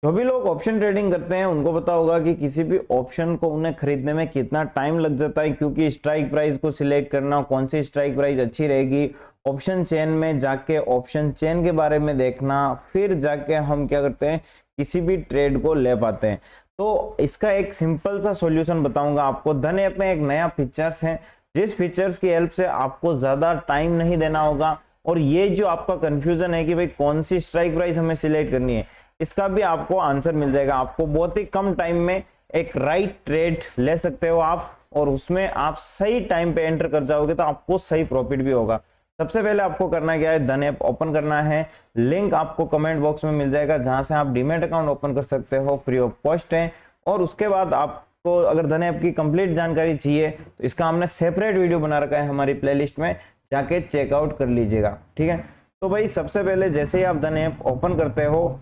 जो भी लोग ऑप्शन ट्रेडिंग करते हैं उनको पता होगा कि किसी भी ऑप्शन को उन्हें खरीदने में कितना टाइम लग जाता है, क्योंकि स्ट्राइक प्राइस को सिलेक्ट करना, कौन सी स्ट्राइक प्राइस अच्छी रहेगी, ऑप्शन चेन में जाके ऑप्शन चेन के बारे में देखना, फिर जाके हम क्या करते हैं किसी भी ट्रेड को ले पाते हैं। तो इसका एक सिंपल सा सॉल्यूशन बताऊंगा आपको। धन ऐप में एक नया फीचर्स है, जिस फीचर्स की हेल्प से आपको ज्यादा टाइम नहीं देना होगा, और ये जो आपका कंफ्यूजन है कि भाई कौन सी स्ट्राइक प्राइस हमें सिलेक्ट करनी है, इसका भी आपको आंसर मिल जाएगा। आपको बहुत ही कम टाइम में एक राइट ट्रेड ले सकते हो आप, और उसमें आप सही टाइम पे एंटर कर जाओगे तो आपको सही प्रॉफिट भी होगा। सबसे पहले आपको करना क्या है, धन ऐप ओपन करना है। लिंक आपको कमेंट बॉक्स में मिल जाएगा, जहां से आप डीमैट अकाउंट ओपन कर सकते हो, फ्री ऑफ कॉस्ट है। और उसके बाद आपको अगर धन ऐप की कंप्लीट जानकारी चाहिए तो इसका हमने सेपरेट वीडियो बना रखा है हमारी प्लेलिस्ट में, जाके चेकआउट कर लीजिएगा, ठीक है। तो भाई सबसे पहले जैसे ही आप धन ऐप ओपन करते हो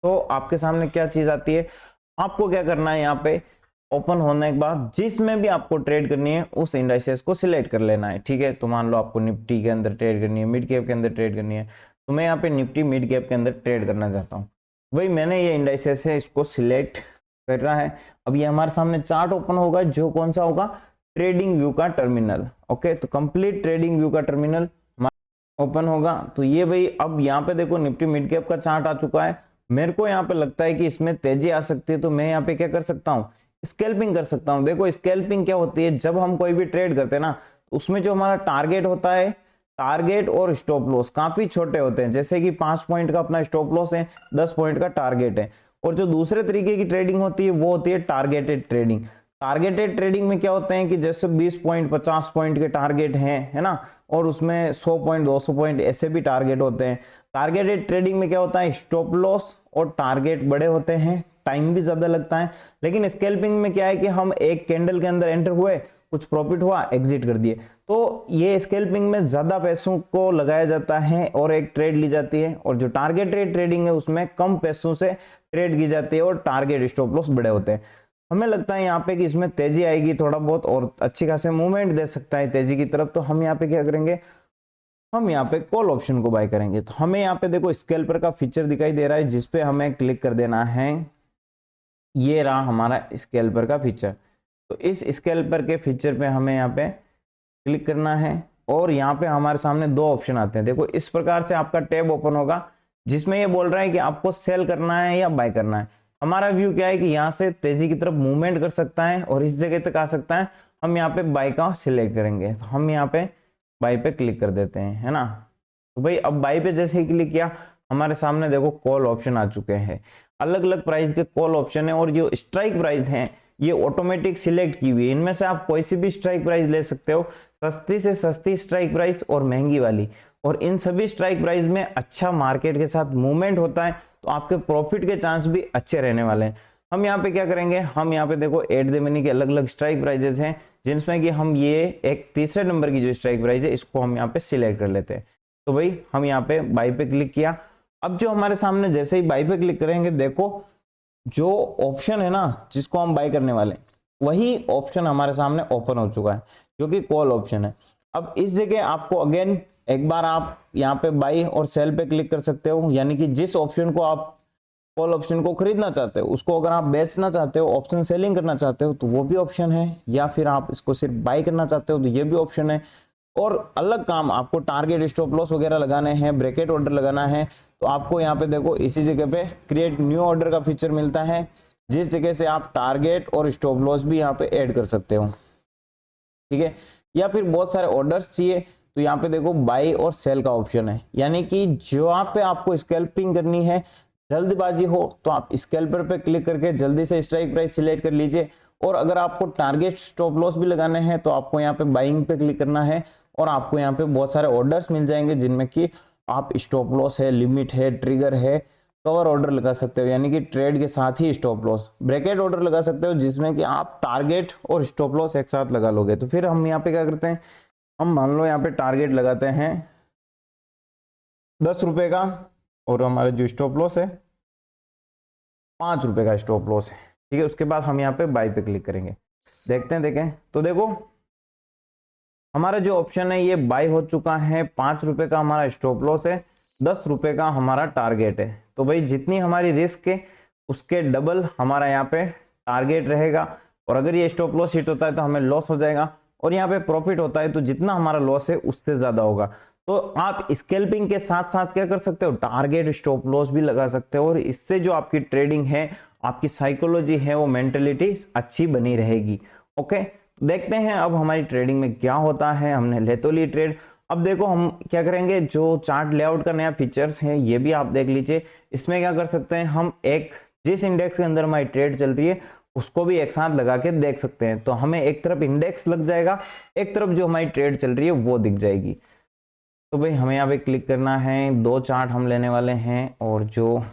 तो आपके सामने क्या चीज आती है, आपको क्या करना है, यहाँ पे ओपन होने के बाद जिसमें भी आपको ट्रेड करनी है उस इंडाइसेस को सिलेक्ट कर लेना है, ठीक है। तो मान लो आपको निफ्टी के अंदर ट्रेड करनी है, मिड कैप के अंदर ट्रेड करनी है, तो मैं यहाँ पे निफ्टी मिड कैप के अंदर ट्रेड करना चाहता हूँ। वही मैंने ये इंडाइसेस है इसको सिलेक्ट करना है। अब ये हमारे सामने चार्ट ओपन होगा, जो कौन सा होगा, ट्रेडिंग व्यू का टर्मिनल। ओके, तो कंप्लीट ट्रेडिंग व्यू का टर्मिनल ओपन होगा। तो ये भाई अब यहाँ पे देखो निफ्टी मिड कैप का चार्ट आ चुका है। मेरे को यहाँ पे लगता है कि इसमें तेजी आ सकती है, तो मैं यहाँ पे क्या कर सकता हूँ, स्कैल्पिंग कर सकता हूँ। देखो स्कैल्पिंग क्या होती है, जब हम कोई भी ट्रेड करते हैं ना, तो उसमें जो हमारा टारगेट होता है, टारगेट और स्टॉप लॉस काफी छोटे होते हैं। जैसे कि 5 पॉइंट का अपना स्टॉप लॉस है, 10 पॉइंट का टारगेट है। और जो दूसरे तरीके की ट्रेडिंग होती है वो होती है टारगेटेड ट्रेडिंग। टारगेटेड ट्रेडिंग में क्या होते हैं कि जैसे 20 पॉइंट 50 पॉइंट के टारगेट हैं, है ना, और उसमें 100 पॉइंट 200 पॉइंट ऐसे भी टारगेट होते हैं। टारगेटेड ट्रेडिंग में क्या होता है, स्टॉप लॉस और टारगेट बड़े होते हैं, टाइम भी ज्यादा लगता है। लेकिन स्कैल्पिंग में क्या है कि हम एक कैंडल के अंदर एंटर हुए, कुछ प्रॉफिट हुआ, एग्जिट कर दिए। तो ये स्कैल्पिंग में ज्यादा पैसों को लगाया जाता है और एक ट्रेड ली जाती है, और जो टारगेटेड ट्रेडिंग है उसमें कम पैसों से ट्रेड की जाती है और टारगेट स्टॉप लॉस बड़े होते हैं। हमें लगता है यहाँ पे कि इसमें तेजी आएगी थोड़ा बहुत, और अच्छी खासी मूवमेंट दे सकता है तेजी की तरफ। तो हम यहाँ पे क्या करेंगे, हम यहाँ पे कॉल ऑप्शन को बाय करेंगे। तो हमें यहाँ पे देखो स्कैल्पर का फीचर दिखाई दे रहा है, जिसपे हमें क्लिक कर देना है। ये रहा हमारा स्कैल्पर का फीचर। तो इस स्कैल्पर के फीचर पे हमें यहाँ पे क्लिक करना है, और यहाँ पे हमारे सामने दो ऑप्शन आते हैं। देखो इस प्रकार से आपका टैब ओपन होगा, जिसमें ये बोल रहा है कि आपको सेल करना है या बाय करना है। हमारा व्यू क्या है कि यहाँ से तेजी की तरफ मूवमेंट कर सकता है और इस जगह तक आ सकता है। हम यहाँ पे बाय का सिलेक्ट करेंगे, तो हम यहाँ पे बाय पे क्लिक कर देते हैं, है ना। तो भाई अब बाय पे जैसे ही क्लिक किया, हमारे सामने देखो कॉल ऑप्शन आ चुके हैं। अलग अलग प्राइस के कॉल ऑप्शन है, और जो स्ट्राइक प्राइस है ये ऑटोमेटिक सिलेक्ट की हुई है। इनमें से आप कोई सी भी स्ट्राइक प्राइस ले सकते हो, सस्ती से सस्ती स्ट्राइक प्राइस और महंगी वाली। और इन सभी स्ट्राइक प्राइस में अच्छा मार्केट के साथ मूवमेंट होता है, तो आपके प्रॉफिट के चांस भी अच्छे रहने वाले हैं। हम यहाँ पे क्या करेंगे, हम यहाँ पे देखो एट द मनी के अलग अलग स्ट्राइक प्राइजेस हैं, जिनमें कि हम ये एक तीसरे नंबर की जो स्ट्राइक प्राइस है इसको हम यहाँ पे सिलेक्ट कर लेते हैं। तो भाई हम यहाँ पे बाई पे क्लिक किया। अब जो हमारे सामने जैसे ही बाई पे क्लिक करेंगे, देखो जो ऑप्शन है ना जिसको हम बाई करने वाले, वही ऑप्शन हमारे सामने ओपन हो चुका है, जो कि कॉल ऑप्शन है। अब इस जगह आपको अगेन एक बार आप यहाँ पे बाई और सेल पे क्लिक कर सकते हो, यानी कि जिस ऑप्शन को आप कॉल ऑप्शन को खरीदना चाहते हो उसको अगर आप बेचना चाहते हो, ऑप्शन सेलिंग करना चाहते हो, तो वो भी ऑप्शन है, या फिर आप इसको सिर्फ बाई करना चाहते हो तो ये भी ऑप्शन है। और अलग काम आपको टारगेट स्टॉप लॉस वगैरह लगाने हैं, ब्रैकेट ऑर्डर लगाना है, तो आपको यहाँ पे देखो इसी जगह पे क्रिएट न्यू ऑर्डर का फीचर मिलता है, जिस जगह से आप टारगेट और स्टॉप लॉस भी यहाँ पे ऐड कर सकते हो, ठीक है। या फिर बहुत सारे ऑर्डर्स चाहिए तो यहाँ पे देखो बाई और सेल का ऑप्शन है, यानी कि जो यहाँ पे आपको स्कैल्पिंग करनी है, जल्दबाजी हो तो आप स्कैल्पर पे क्लिक करके जल्दी से स्ट्राइक प्राइस सिलेक्ट कर लीजिए। और अगर आपको टारगेट स्टॉप लॉस भी लगाने हैं तो आपको यहाँ पे बाइंग पे क्लिक करना है, और आपको यहाँ पे बहुत सारे ऑर्डर्स मिल जाएंगे, जिनमें कि आप स्टॉप लॉस है, लिमिट है, ट्रिगर है, कवर ऑर्डर लगा सकते हो, यानी कि ट्रेड के साथ ही स्टॉप लॉस, ब्रैकेट ऑर्डर लगा सकते हो, जिसमें कि आप टारगेट और स्टॉप लॉस एक साथ लगा लोगे। तो फिर हम यहाँ पे क्या करते हैं, हम मान लो यहाँ पे टारगेट लगाते हैं 10 रुपए का, और हमारा जो स्टॉप लॉस है 5 रुपए का स्टॉप लॉस है, ठीक है। उसके बाद हम यहाँ पे बाई पे क्लिक करेंगे, देखते हैं, देखें तो देखो हमारा जो ऑप्शन है ये बाई हो चुका है, 5 रुपए का हमारा स्टॉप लॉस है, 10 रुपए का हमारा टारगेट है। तो भाई जितनी हमारी रिस्क है उसके डबल हमारा यहाँ पे टारगेट रहेगा, और अगर ये स्टॉप लॉस हिट होता है तो हमें लॉस हो जाएगा, और यहाँ पे प्रॉफिट होता है तो जितना हमारा लॉस है उससे ज्यादा होगा। तो आप स्कैल्पिंग के साथ साथ क्या कर सकते हो, टारगेट स्टॉप लॉस भी लगा सकते हो, और इससे जो आपकी ट्रेडिंग है, आपकी साइकोलॉजी है, वो मेंटेलिटी अच्छी बनी रहेगी। ओके, देखते हैं अब हमारी ट्रेडिंग में क्या होता है। हमने ले तो ली ट्रेड, अब देखो हम क्या करेंगे, जो चार्ट लेआउट का नया फीचर्स है ये भी आप देख लीजिए। इसमें क्या कर सकते हैं, हम एक जिस इंडेक्स के अंदर हमारी ट्रेड चल रही है उसको भी एक साथ लगा के देख सकते हैं। तो हमें एक तरफ इंडेक्स लग जाएगा, एक तरफ जो हमारी ट्रेड चल रही है वो दिख जाएगी। तो भाई हमें यहाँ पे क्लिक करना है, 2 चार्ट हम लेने वाले हैं, और जो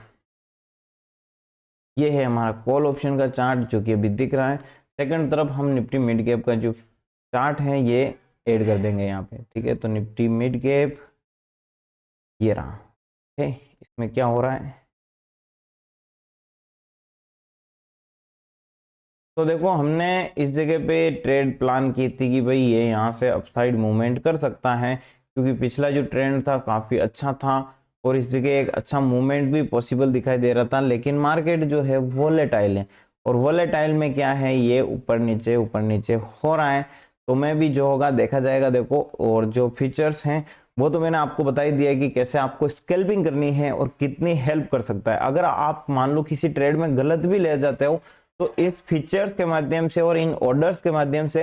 ये है हमारा कॉल ऑप्शन का चार्ट जो कि अभी दिख रहा है। सेकंड तरफ हम निफ्टी मिड कैप का जो चार्ट है ये ऐड कर देंगे यहाँ पे, ठीक है। तो निफ्टी मिड कैप ये रहा, ठीक है। इसमें क्या हो रहा है, तो देखो हमने इस जगह पे ट्रेड प्लान की थी कि भाई ये यहाँ से अपसाइड मूवमेंट कर सकता है, क्योंकि पिछला जो ट्रेंड था काफी अच्छा था, और इस जगह एक अच्छा मूवमेंट भी पॉसिबल दिखाई दे रहा था। लेकिन मार्केट जो है वोलेटाइल है, और वोलेटाइल में क्या है, ये ऊपर नीचे हो रहा है। तो मैं भी जो होगा देखा जाएगा। देखो, और जो फीचर्स हैं वो तो मैंने आपको बता ही दिया कि कैसे आपको स्कैल्पिंग करनी है और कितनी हेल्प कर सकता है। अगर आप मान लो किसी ट्रेड में गलत भी ले जाते हो तो इस फीचर्स के माध्यम से और इन ऑर्डर्स के माध्यम से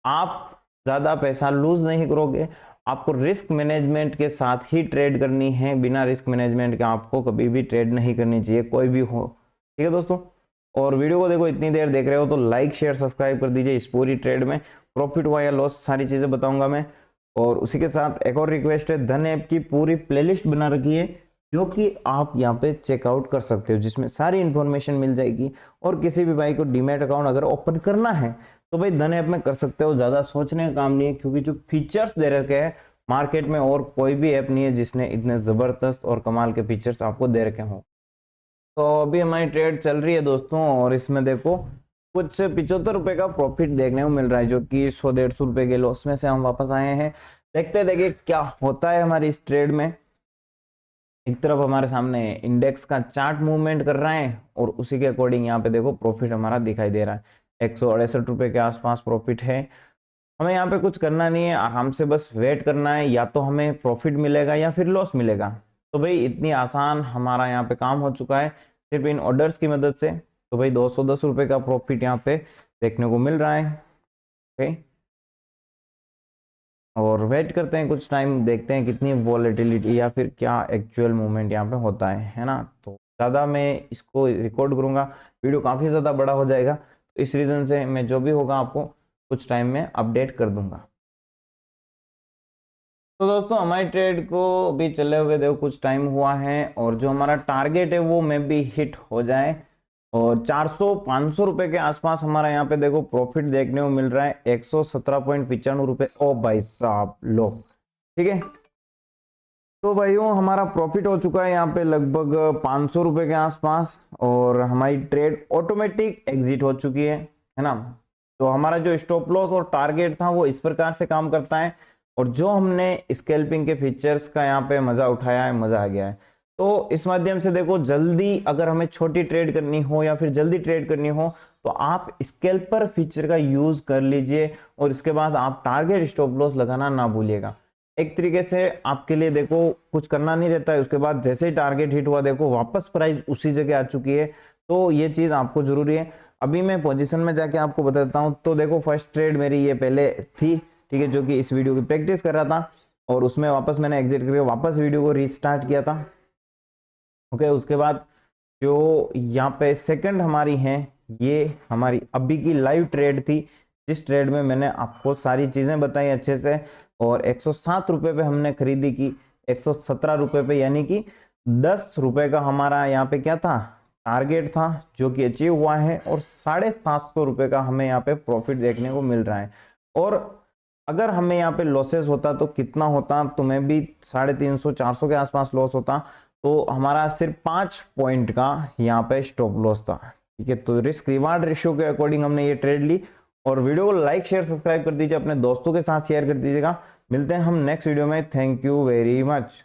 आप ज्यादा पैसा लूज नहीं करोगे। आपको रिस्क मैनेजमेंट के साथ ही ट्रेड करनी है, बिना रिस्क मैनेजमेंट के आपको कभी भी ट्रेड नहीं करनी चाहिए, कोई भी हो, ठीक है दोस्तों। और वीडियो को देखो, इतनी देर देख रहे हो तो लाइक शेयर सब्सक्राइब कर दीजिए। इस पूरी ट्रेड में प्रॉफिट हुआ या लॉस सारी चीजें बताऊंगा मैं। और उसी के साथ एक और रिक्वेस्ट है, धन ऐप की पूरी प्लेलिस्ट बना रखी है जो कि आप यहाँ पे चेकआउट कर सकते हो, जिसमें सारी इंफॉर्मेशन मिल जाएगी। और किसी भी भाई को डीमैट अकाउंट अगर ओपन करना है तो भाई धन ऐप में कर सकते हो, ज्यादा सोचने का काम नहीं है, क्योंकि जो फीचर्स दे रखे हैं मार्केट में और कोई भी ऐप नहीं है जिसने इतने जबरदस्त और कमाल के फीचर्स आपको दे रखे हों। तो अभी हमारी ट्रेड चल रही है दोस्तों, और इसमें देखो कुछ 75 रुपए का प्रॉफिट देखने को मिल रहा है, जो कि 100-150 रुपए के लॉस में से हम वापस आए हैं। देखते देखिए क्या होता है हमारी इस ट्रेड में। एक तरफ हमारे सामने इंडेक्स का चार्ट मूवमेंट कर रहा है, और उसी के अकॉर्डिंग यहाँ पे देखो प्रॉफिट हमारा दिखाई दे रहा है, 168 रुपए के आसपास प्रॉफिट है। हमें यहाँ पे कुछ करना नहीं है, आराम से बस वेट करना है, या तो हमें प्रॉफिट मिलेगा या फिर लॉस मिलेगा। तो भाई इतनी आसान हमारा यहाँ पे काम हो चुका है सिर्फ इन ऑर्डर्स की मदद से। तो भाई 210 रुपए का प्रॉफिट यहाँ पे देखने को मिल रहा है। ओके, और वेट करते हैं कुछ टाइम, देखते हैं कितनी वॉलेटिलिटी या फिर क्या एक्चुअल मूवमेंट यहाँ पे होता है ना। तो ज़्यादा मैं इसको रिकॉर्ड करूँगा, वीडियो काफ़ी ज़्यादा बड़ा हो जाएगा, तो इस रीज़न से मैं जो भी होगा आपको कुछ टाइम में अपडेट कर दूंगा। तो दोस्तों हमारी ट्रेड को अभी चले हुए देखो कुछ टाइम हुआ है, और जो हमारा टारगेट है वो मे बी हिट हो जाए, और 400-500 रुपए के आसपास हमारा यहाँ पे देखो प्रॉफिट देखने को मिल रहा है, 117.95 रुपए। ओ भाई साहब लो, ठीक है। तो भाइयों हमारा प्रॉफिट हो चुका है यहाँ पे लगभग 500 रुपए के आसपास, और हमारी ट्रेड ऑटोमेटिक एग्जिट हो चुकी है ना। तो हमारा जो स्टॉप लॉस और टारगेट था वो इस प्रकार से काम करता है, और जो हमने स्कैल्पिंग के फीचर्स का यहाँ पे मजा उठाया है, मजा आ गया है। तो इस माध्यम से देखो, जल्दी अगर हमें छोटी ट्रेड करनी हो या फिर जल्दी ट्रेड करनी हो तो आप स्कैल्पर फीचर का यूज कर लीजिए, और इसके बाद आप टारगेट स्टॉप लॉस लगाना ना भूलिएगा। एक तरीके से आपके लिए देखो कुछ करना नहीं रहता है, उसके बाद जैसे ही टारगेट हिट हुआ देखो वापस प्राइस उसी जगह आ चुकी है। तो ये चीज आपको जरूरी है। अभी मैं पोजीशन में जाके आपको बता देता हूँ। तो देखो फर्स्ट ट्रेड मेरी ये पहले थी, ठीक है, जो कि इस वीडियो की प्रैक्टिस कर रहा था, और उसमें वापस मैंने एग्जिट करके वापस वीडियो को रीस्टार्ट किया था। ओके, उसके बाद जो यहाँ पे सेकंड हमारी है, ये हमारी अभी की लाइव ट्रेड थी, जिस ट्रेड में मैंने आपको सारी चीजें बताई अच्छे से, और 107 रुपए पे हमने खरीदी की 117 रुपए पे, यानी कि 10 रुपए का हमारा यहाँ पे क्या था, टारगेट था, जो कि अचीव हुआ है, और 750 रुपए का हमें यहाँ पे प्रॉफिट देखने को मिल रहा है। और अगर हमें यहाँ पे लॉसेस होता तो कितना होता, तो मैं भी 350-400 के आसपास लॉस होता। तो हमारा सिर्फ 5 पॉइंट का यहाँ पे स्टॉप लॉस था, ठीक है। तो रिस्क रिवार्ड रेशियो के अकॉर्डिंग हमने ये ट्रेड ली। और वीडियो को लाइक शेयर सब्सक्राइब कर दीजिए, अपने दोस्तों के साथ शेयर कर दीजिएगा। मिलते हैं हम नेक्स्ट वीडियो में। Thank you very much.